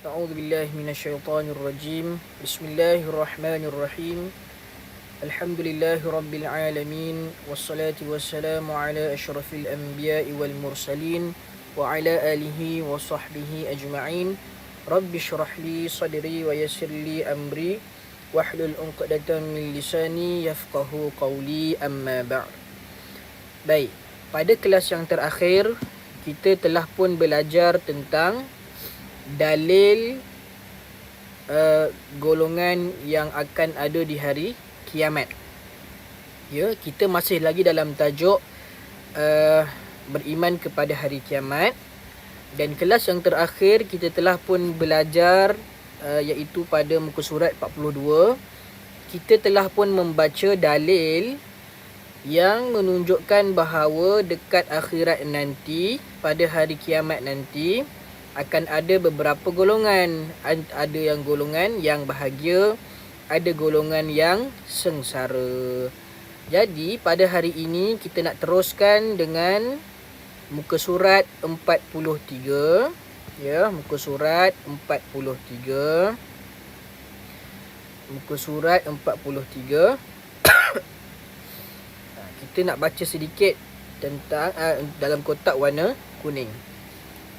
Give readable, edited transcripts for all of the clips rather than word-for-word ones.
أعوذ بالله من الشيطان الرجيم. بسم الله الرحمن الرحيم. الحمد لله رب العالمين، والصلاة والسلام على أشرف الأنبياء والمرسلين وعلى آله وصحبه أجمعين. رب اشرح لي صدري ويسر لي أمري واحلل عقدة من لساني يفقه قولي. أما بعد. Baik, pada kelas yang terakhir kita telah pun belajar tentang dalil golongan yang akan ada di hari kiamat. Ya, kita masih lagi dalam tajuk beriman kepada hari kiamat, dan kelas yang terakhir kita telah pun belajar iaitu pada muka surat 42. Kita telah pun membaca dalil yang menunjukkan bahawa dekat akhirat nanti, pada hari kiamat nanti, akan ada beberapa golongan. Ada yang golongan yang bahagia, ada golongan yang sengsara. Jadi pada hari ini kita nak teruskan dengan muka surat 43. Ya, muka surat 43. Muka surat 43. Kita nak baca sedikit tentang dalam kotak warna kuning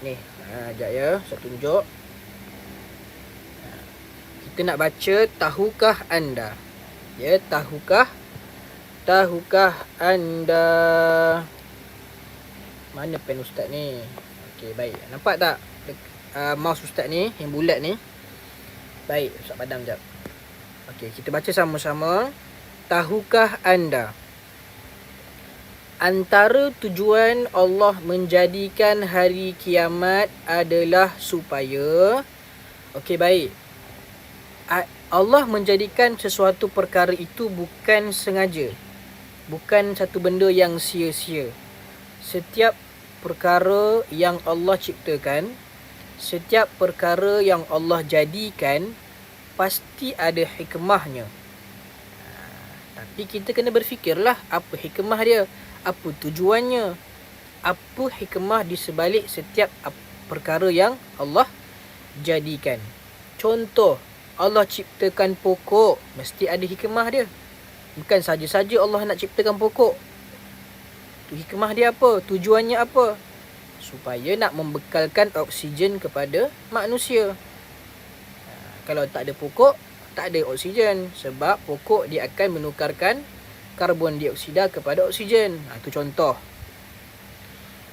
ni. Sekejap ya, saya tunjuk. Kita nak baca, tahukah anda? Ya, tahukah anda? Mana pen ustaz ni? Okey, baik. Nampak tak mouse ustaz ni yang bulat ni? Baik, ustaz padam jap. Okey, kita baca sama-sama. Tahukah anda? Antara tujuan Allah menjadikan hari kiamat adalah supaya, okey, baik, Allah menjadikan sesuatu perkara itu bukan sengaja, bukan satu benda yang sia-sia. Setiap perkara yang Allah ciptakan, setiap perkara yang Allah jadikan, pasti ada hikmahnya. Tapi kita kena berfikirlah, apa hikmah dia? Apa tujuannya? Apa hikmah di sebalik setiap perkara yang Allah jadikan? Contoh, Allah ciptakan pokok, mesti ada hikmah dia. Bukan saja-saja Allah nak ciptakan pokok. Tu hikmah dia apa? Tujuannya apa? Supaya nak membekalkan oksigen kepada manusia. Kalau tak ada pokok, tak ada oksigen. Sebab pokok dia akan menukarkan karbon dioksida kepada oksigen. Itu contoh.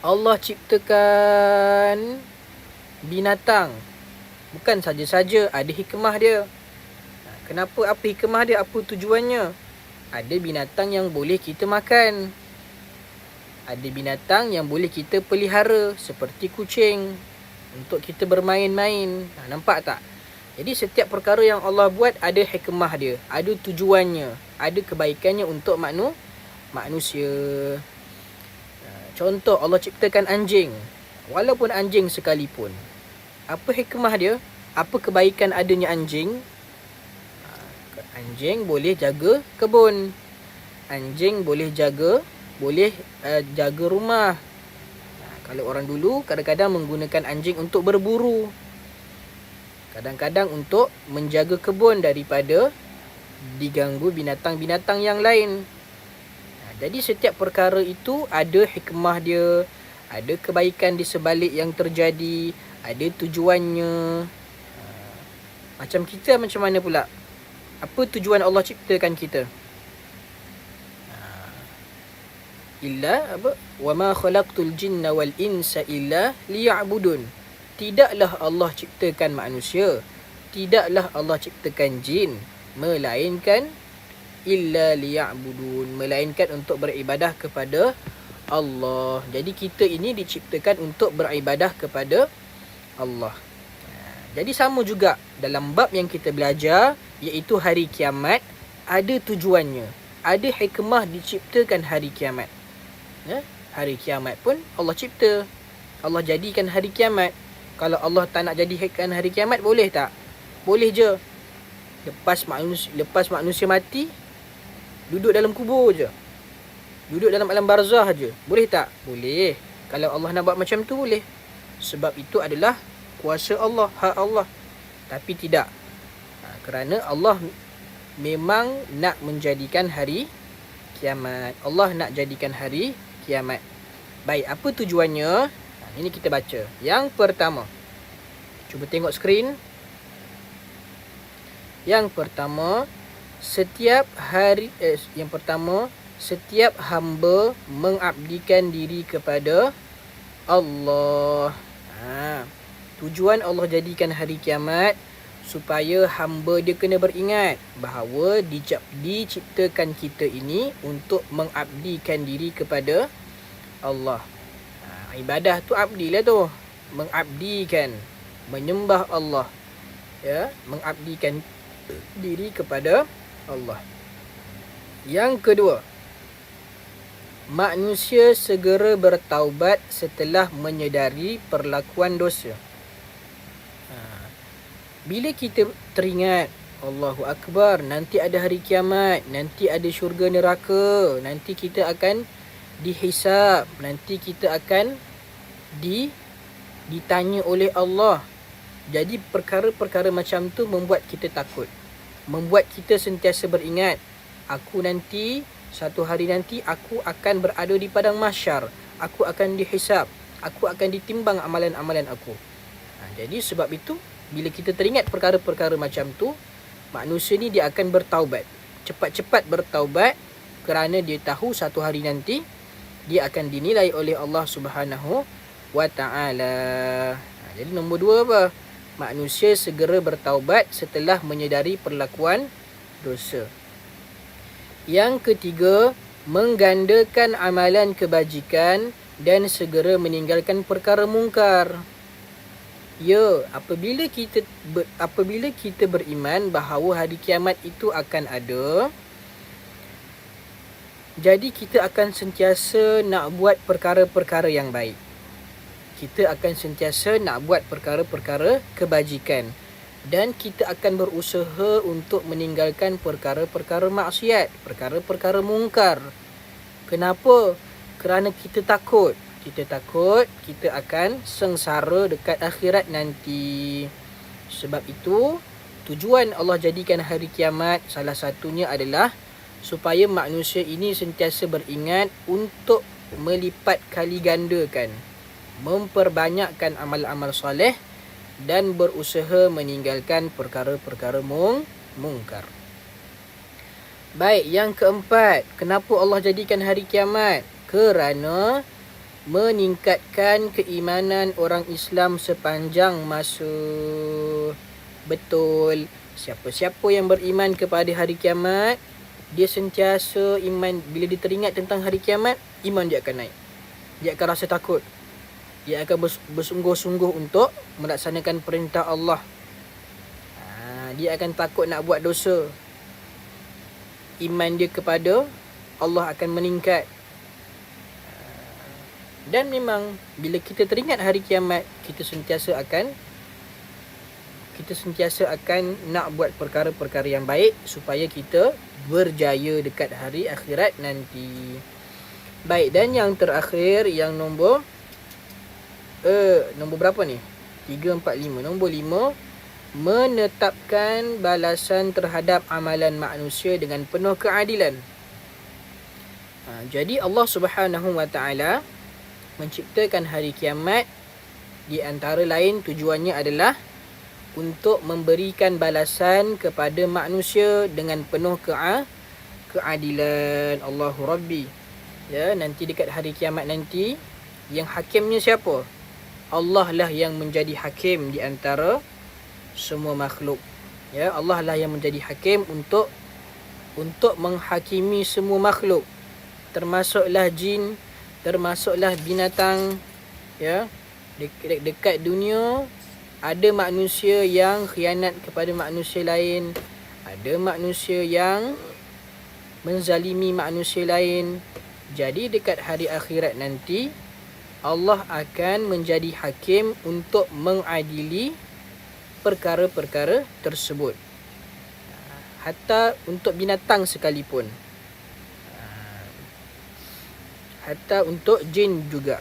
Allah ciptakan binatang, bukan saja-saja, ada hikmah dia. Kenapa? Apa hikmah dia? Apa tujuannya? Ada binatang yang boleh kita makan, ada binatang yang boleh kita pelihara, seperti kucing, untuk kita bermain-main. Nampak tak? Jadi setiap perkara yang Allah buat ada hikmah dia, ada tujuannya, ada kebaikannya untuk manusia. Contoh, Allah ciptakan anjing. Walaupun anjing sekalipun, apa hikmah dia? Apa kebaikan adanya anjing? Anjing boleh jaga kebun. Anjing boleh jaga rumah. Kalau orang dulu kadang-kadang menggunakan anjing untuk berburu, kadang-kadang untuk menjaga kebun daripada diganggu binatang-binatang yang lain. Jadi setiap perkara itu ada hikmah dia, ada kebaikan di sebalik yang terjadi, ada tujuannya. Macam kita, macam mana pula? Apa tujuan Allah ciptakan kita? Wa ma khalaqtul jinna wal insa illa liya'budun. Tidaklah Allah ciptakan manusia, tidaklah Allah ciptakan jin, melainkan illa liya'budun, melainkan untuk beribadah kepada Allah. Jadi kita ini diciptakan untuk beribadah kepada Allah. Jadi sama juga dalam bab yang kita belajar, iaitu hari kiamat, ada tujuannya, ada hikmah diciptakan hari kiamat. Hari kiamat pun Allah cipta, Allah jadikan hari kiamat. Kalau Allah tak nak jadikan hari kiamat, boleh tak? Boleh je. Lepas manusia mati, duduk dalam kubur je, duduk dalam alam barzah je. Boleh tak? Boleh. Kalau Allah nak buat macam tu, boleh. Sebab itu adalah kuasa Allah, hak Allah. Tapi tidak. Kerana Allah memang nak menjadikan hari kiamat. Allah nak jadikan hari kiamat. Baik, apa tujuannya? Ini kita baca. Yang pertama, cuba tengok skrin. Yang pertama, setiap hamba mengabdikan diri kepada Allah. Tujuan Allah jadikan hari kiamat supaya hamba dia kena beringat bahawa diciptakan kita ini untuk mengabdikan diri kepada Allah. Ibadah tu abdilah tu. Mengabdikan, menyembah Allah. Ya, mengabdikan diri kepada Allah. Yang kedua, manusia segera bertaubat setelah menyedari perlakuan dosa. Bila kita teringat, Allahu Akbar, nanti ada hari kiamat, nanti ada syurga neraka, nanti kita akan dihisab, nanti kita akan ditanya oleh Allah. Jadi perkara-perkara macam tu membuat kita takut, membuat kita sentiasa beringat, aku nanti, satu hari nanti aku akan berada di padang mahsyar, aku akan dihisab, aku akan ditimbang amalan-amalan aku. Jadi sebab itu, bila kita teringat perkara-perkara macam tu, manusia ni dia akan bertaubat. Cepat-cepat bertaubat kerana dia tahu satu hari nanti dia akan dinilai oleh Allah Subhanahu wa Ta'ala. Jadi nombor 2 apa? Manusia segera bertaubat setelah menyedari perlakuan dosa. Yang ketiga, menggandakan amalan kebajikan dan segera meninggalkan perkara mungkar. Ya, apabila kita beriman bahawa hari kiamat itu akan ada, jadi kita akan sentiasa nak buat perkara-perkara yang baik. Kita akan sentiasa nak buat perkara-perkara kebajikan. Dan kita akan berusaha untuk meninggalkan perkara-perkara maksiat, perkara-perkara mungkar. Kenapa? Kerana kita takut. Kita takut kita akan sengsara dekat akhirat nanti. Sebab itu, tujuan Allah jadikan hari kiamat salah satunya adalah supaya manusia ini sentiasa beringat untuk melipat kali gandakan, memperbanyakkan amal-amal soleh dan berusaha meninggalkan perkara-perkara mungkar. Baik, yang keempat, kenapa Allah jadikan hari kiamat? Kerana meningkatkan keimanan orang Islam sepanjang masa. Betul. Siapa-siapa yang beriman kepada hari kiamat, dia sentiasa iman. Bila dia teringat tentang hari kiamat, iman dia akan naik. Dia akan rasa takut. Dia akan bersungguh-sungguh untuk melaksanakan perintah Allah. Dia akan takut nak buat dosa. Iman dia kepada Allah akan meningkat. Dan memang bila kita teringat hari kiamat, kita sentiasa akan nak buat perkara-perkara yang baik supaya kita berjaya dekat hari akhirat nanti. Baik, dan yang terakhir, yang nombor berapa ni? 3, 4, 5. Nombor 5, menetapkan balasan terhadap amalan manusia dengan penuh keadilan. Jadi Allah Subhanahu wa Ta'ala menciptakan hari kiamat, di antara lain tujuannya adalah untuk memberikan balasan kepada manusia dengan penuh keadilan. Allahu Rabbi. Ya, nanti dekat hari kiamat nanti, yang hakimnya siapa? Allah lah yang menjadi hakim di antara semua makhluk. Ya, Allah lah yang menjadi hakim untuk menghakimi semua makhluk. Termasuklah jin, termasuklah binatang. Ya, dekat dunia ada manusia yang khianat kepada manusia lain, ada manusia yang menzalimi manusia lain. Jadi dekat hari akhirat nanti, Allah akan menjadi hakim untuk mengadili perkara-perkara tersebut. Hatta untuk binatang sekalipun. Hatta untuk jin juga.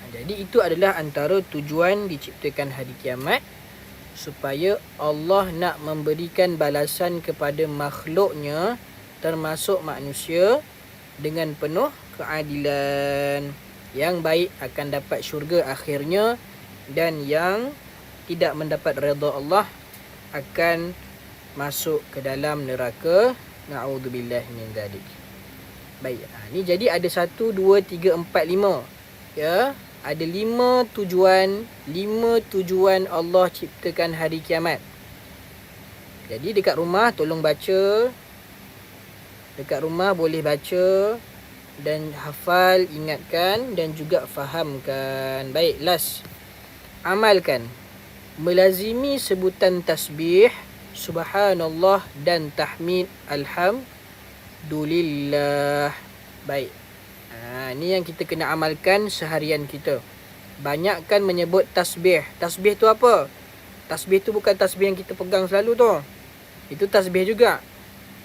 Jadi itu adalah antara tujuan diciptakan hari kiamat, supaya Allah nak memberikan balasan kepada makhluknya termasuk manusia dengan penuh keadilan. Yang baik akan dapat syurga akhirnya, dan yang tidak mendapat redha Allah akan masuk ke dalam neraka. Na'udzubillah min dzalik. Baik, ni jadi ada 1, 2, 3, 4, 5. Ya, ada 5 tujuan Allah ciptakan hari kiamat. Jadi dekat rumah tolong baca. Dekat rumah boleh baca dan hafal, ingatkan dan juga fahamkan. Baik, last. Amalkan. Melazimi sebutan tasbih, subhanallah dan tahmid alhamdulillah. Baik. Ni yang kita kena amalkan seharian kita. Banyakkan menyebut tasbih. Tasbih tu apa? Tasbih tu bukan tasbih yang kita pegang selalu tu. Itu tasbih juga.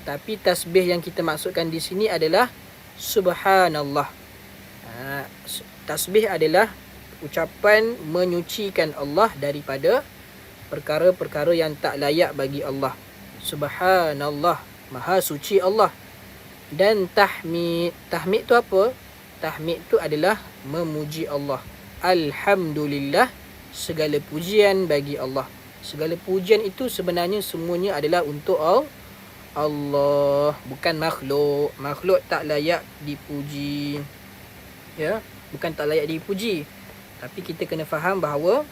Tapi tasbih yang kita maksudkan di sini adalah subhanallah. Tasbih adalah ucapan menyucikan Allah daripada perkara-perkara yang tak layak bagi Allah. Subhanallah, maha suci Allah. Dan tahmid. Tahmid tu apa? Tahmid tu adalah memuji Allah. Alhamdulillah, segala pujian bagi Allah. Segala pujian itu sebenarnya semuanya adalah untuk Allah, bukan makhluk. Makhluk tak layak dipuji. Ya, bukan tak layak dipuji. Tapi kita kena faham bahawa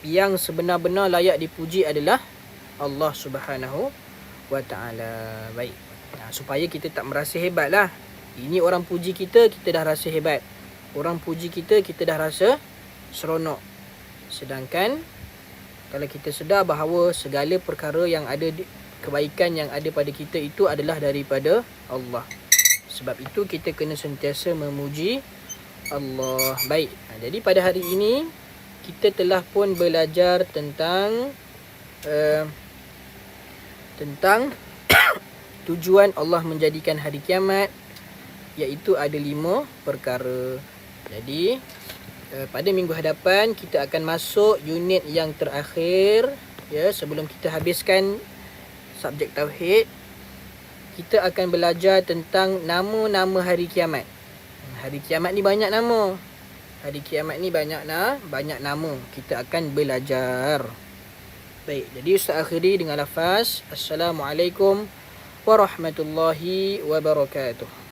yang sebenar-benar layak dipuji adalah Allah Subhanahu wa ta'ala. Baik. Supaya kita tak merasa hebat lah. Ini orang puji kita, kita dah rasa hebat. Orang puji kita, kita dah rasa seronok. Sedangkan kalau kita sedar bahawa segala perkara yang ada, kebaikan yang ada pada kita itu adalah daripada Allah. Sebab itu kita kena sentiasa memuji Allah. Baik. Jadi pada hari ini kita telah pun belajar tentang tujuan Allah menjadikan hari kiamat, iaitu ada 5 perkara. Jadi pada minggu hadapan kita akan masuk unit yang terakhir, ya, sebelum kita habiskan subjek tauhid. Kita akan belajar tentang nama-nama hari kiamat. Hari kiamat ni banyak nama. Hari kiamat ni banyak nama. Kita akan belajar. Baik, jadi Ustaz akhiri dengan lafaz Assalamualaikum warahmatullahi wabarakatuh.